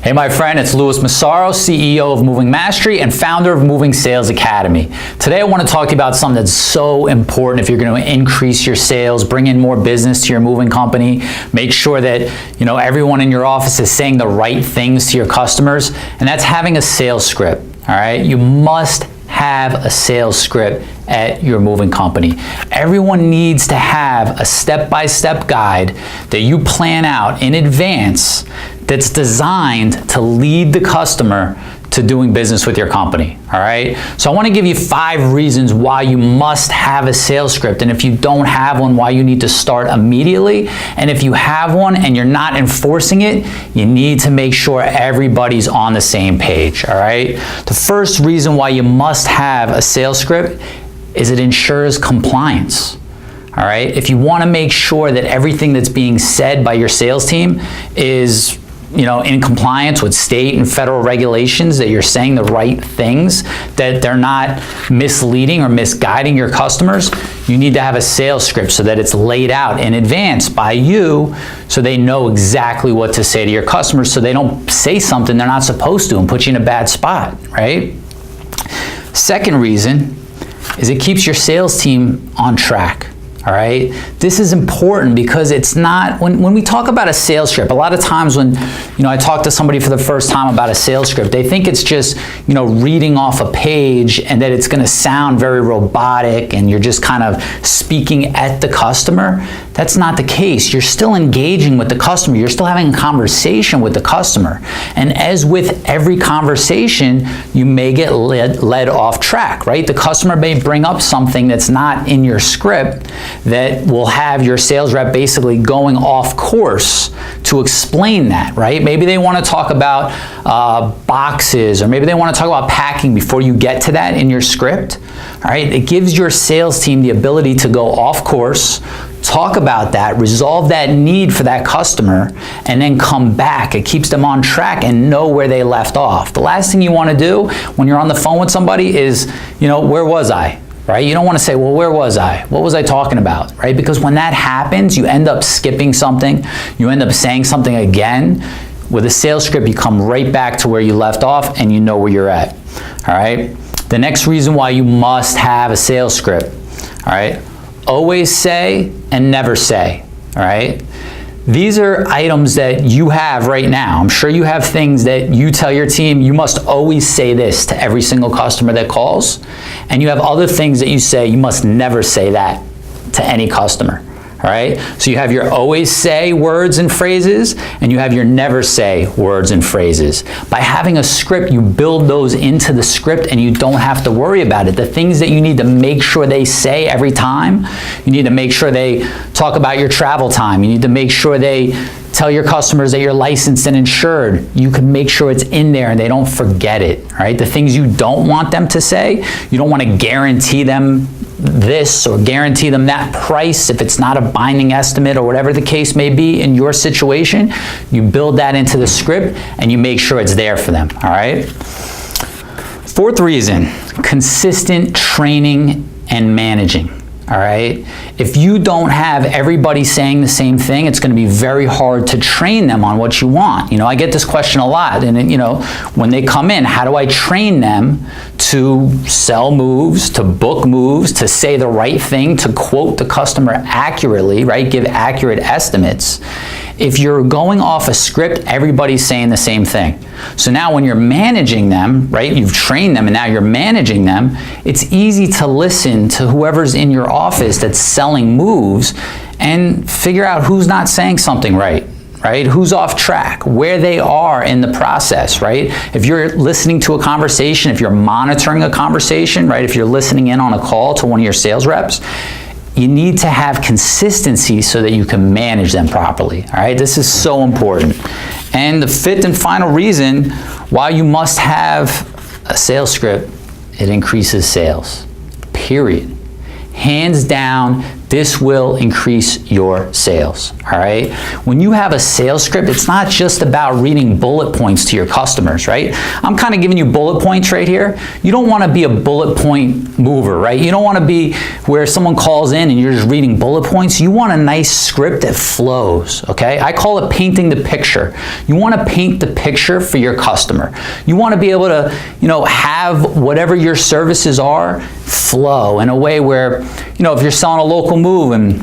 Hey my friend, it's Massaro, CEO of Moving Mastery and founder of Moving Sales Academy. Today I want to talk to you about something that's so important if you're going to increase your sales, bring in more business to your moving company, make sure that everyone in your office is saying the right things to your customers, and that's having a sales script. All right, you must have a sales script at your moving company. Everyone needs to have a step-by-step guide that you plan out in advance that's designed to lead the customer to doing business with your company, all right? So I wanna give you 5 reasons why you must have a sales script, and if you don't have one, why you need to start immediately, and if you have one and you're not enforcing it, you need to make sure everybody's on the same page, all right? The first reason why you must have a sales script is it ensures compliance. All right, if you want to make sure that everything that's being said by your sales team is in compliance with state and federal regulations, that you're saying the right things, that they're not misleading or misguiding your customers, you need to have a sales script so that it's laid out in advance by you so they know exactly what to say to your customers so they don't say something they're not supposed to and put you in a bad spot, right? Second reason is it keeps your sales team on track. All right, this is important because it's not, when we talk about a sales script, a lot of times when I talk to somebody for the first time about a sales script, they think it's just reading off a page and that it's going to sound very robotic and you're just kind of speaking at the customer. That's not the case. You're still engaging with the customer. You're still having a conversation with the customer. And as with every conversation, you may get led off track, right? The customer may bring up something that's not in your script that will have your sales rep basically going off course to explain that, right? Maybe they want to talk about boxes, or maybe they want to talk about packing before you get to that in your script. All right, it gives your sales team the ability to go off course, talk about that, resolve that need for that customer, and then come back. It keeps them on track and know where they left off. The last thing you want to do when you're on the phone with somebody is, where was I? Right? You don't want to say, well, where was I? What was I talking about? Right? Because when that happens, you end up skipping something. You end up saying something again. With a sales script, you come right back to where you left off and you know where you're at. All right? The next reason why you must have a sales script, all right? Always say and never say, all right? These are items that you have right now. I'm sure you have things that you tell your team, you must always say this to every single customer that calls. And you have other things that you say, you must never say that to any customer. All right? So you have your always say words and phrases, and you have your never say words and phrases. By having a script, you build those into the script and you don't have to worry about it. The things that you need to make sure they say every time, you need to make sure they talk about your travel time. You need to make sure they tell your customers that you're licensed and insured. You can make sure it's in there and they don't forget it, right? The things you don't want them to say, you don't want to guarantee them this or guarantee them that price if it's not a binding estimate or whatever the case may be in your situation. You build that into the script and you make sure it's there for them, all right? Fourth reason, consistent training and managing. All right. If you don't have everybody saying the same thing, it's going to be very hard to train them on what you want. I get this question a lot, and when they come in, how do I train them to sell moves, to book moves, to say the right thing, to quote the customer accurately, right? Give accurate estimates. If you're going off a script, everybody's saying the same thing. So now when you're managing them, right, you've trained them and now you're managing them, it's easy to listen to whoever's in your office that's selling moves and figure out who's not saying something right? Who's off track, where they are in the process, right? If you're listening to a conversation, if you're monitoring a conversation, right, if you're listening in on a call to one of your sales reps, you need to have consistency so that you can manage them properly, all right? This is so important. And the fifth and final reason why you must have a sales script, it increases sales, period. Hands down, This will increase your sales, all right? When you have a sales script, it's not just about reading bullet points to your customers, right? I'm kind of giving you bullet points right here. You don't want to be a bullet point mover, right? You don't want to be where someone calls in and you're just reading bullet points. You want a nice script that flows, okay? I call it painting the picture. You want to paint the picture for your customer. You want to be able to, have whatever your services are flow in a way where, if you're selling a local move and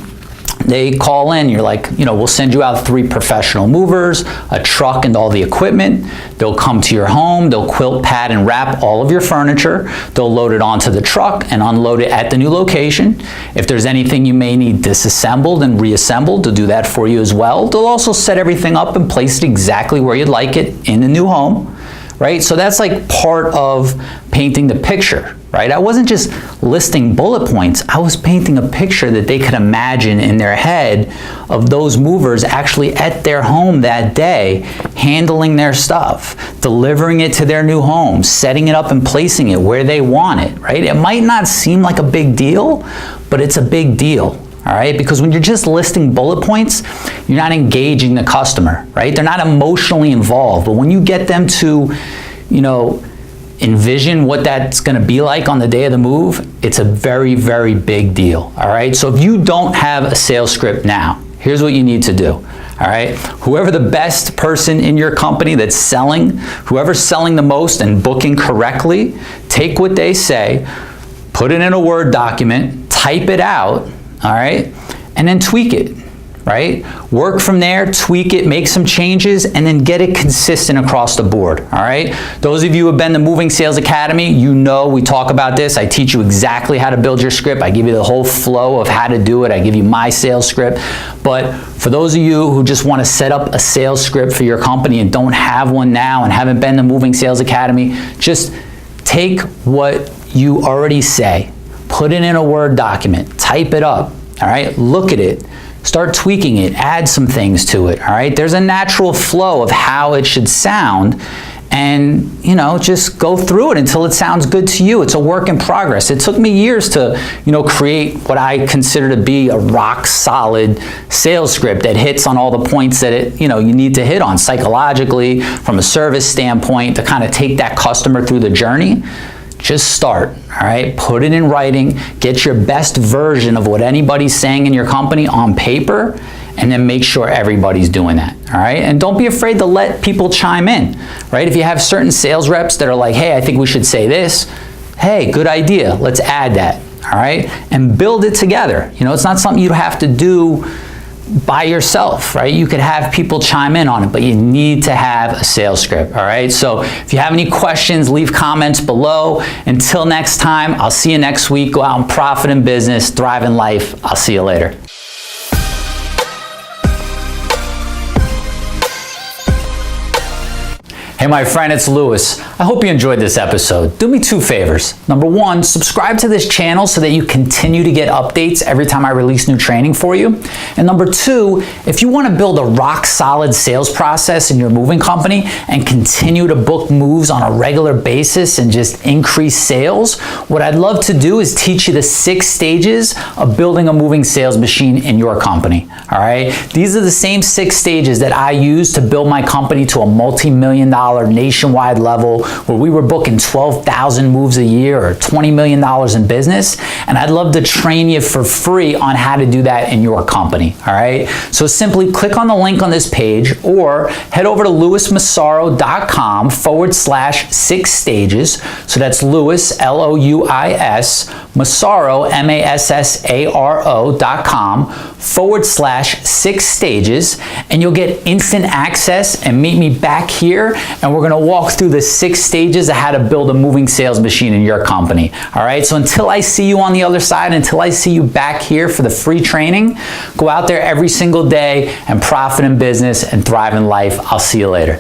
they call in, you're like, we'll send you out 3 professional movers, a truck and all the equipment. They'll come to your home, they'll quilt, pad, and wrap all of your furniture. They'll load it onto the truck and unload it at the new location. If there's anything you may need disassembled and reassembled, they'll do that for you as well. They'll also set everything up and place it exactly where you'd like it in the new home, right? So that's like part of painting the picture, right? I wasn't just listing bullet points. I was painting a picture that they could imagine in their head of those movers actually at their home that day, handling their stuff, delivering it to their new home, setting it up and placing it where they want it, right? It might not seem like a big deal, but it's a big deal. All right, because when you're just listing bullet points, you're not engaging the customer, right? They're not emotionally involved. But when you get them to, envision what that's going to be like on the day of the move, it's a very, very big deal. All right, so if you don't have a sales script now, here's what you need to do. All right, whoever the best person in your company that's selling, whoever's selling the most and booking correctly, take what they say, put it in a Word document, type it out. All right, and then tweak it, right? Work from there, tweak it, make some changes, and then get it consistent across the board, all right? Those of you who have been to Moving Sales Academy, we talk about this. I teach you exactly how to build your script. I give you the whole flow of how to do it. I give you my sales script. But for those of you who just want to set up a sales script for your company and don't have one now and haven't been to Moving Sales Academy, just take what you already say, put it in a Word document, type it up, all right? Look at it, start tweaking it, add some things to it, all right? There's a natural flow of how it should sound, and just go through it until it sounds good to you. It's a work in progress. It took me years to, create what I consider to be a rock solid sales script that hits on all the points that you need to hit on psychologically, from a service standpoint, to kind of take that customer through the journey. Just start, all right? Put it in writing, get your best version of what anybody's saying in your company on paper, and then make sure everybody's doing that, all right? And don't be afraid to let people chime in, right? If you have certain sales reps that are like, hey, I think we should say this, hey, good idea, let's add that, all right? And build it together. It's not something you have to do by yourself, right? You could have people chime in on it, but you need to have a sales script, all right? So if you have any questions, leave comments below. Until next time, I'll see you next week. Go out and profit in business, thrive in life. I'll see you later. Hey, my friend, it's Lewis. I hope you enjoyed this episode. Do me 2 favors. Number 1, subscribe to this channel so that you continue to get updates every time I release new training for you. And number 2, if you want to build a rock solid sales process in your moving company and continue to book moves on a regular basis and just increase sales, what I'd love to do is teach you the 6 stages of building a moving sales machine in your company. All right? These are the same 6 stages that I use to build my company to a multi-million-dollar nationwide level where we were booking 12,000 moves a year or $20 million in business. And I'd love to train you for free on how to do that in your company. All right. So simply click on the link on this page or head over to lewismassaro.com/6 stages. So that's Lewis, L-O-U-I-S, Massaro, MASSARO.com/6 stages. And you'll get instant access and meet me back here. And we're going to walk through the 6 stages of how to build a moving sales machine in your company. All right. So until I see you on the other side, until I see you back here for the free training, go out there every single day and profit in business and thrive in life. I'll see you later.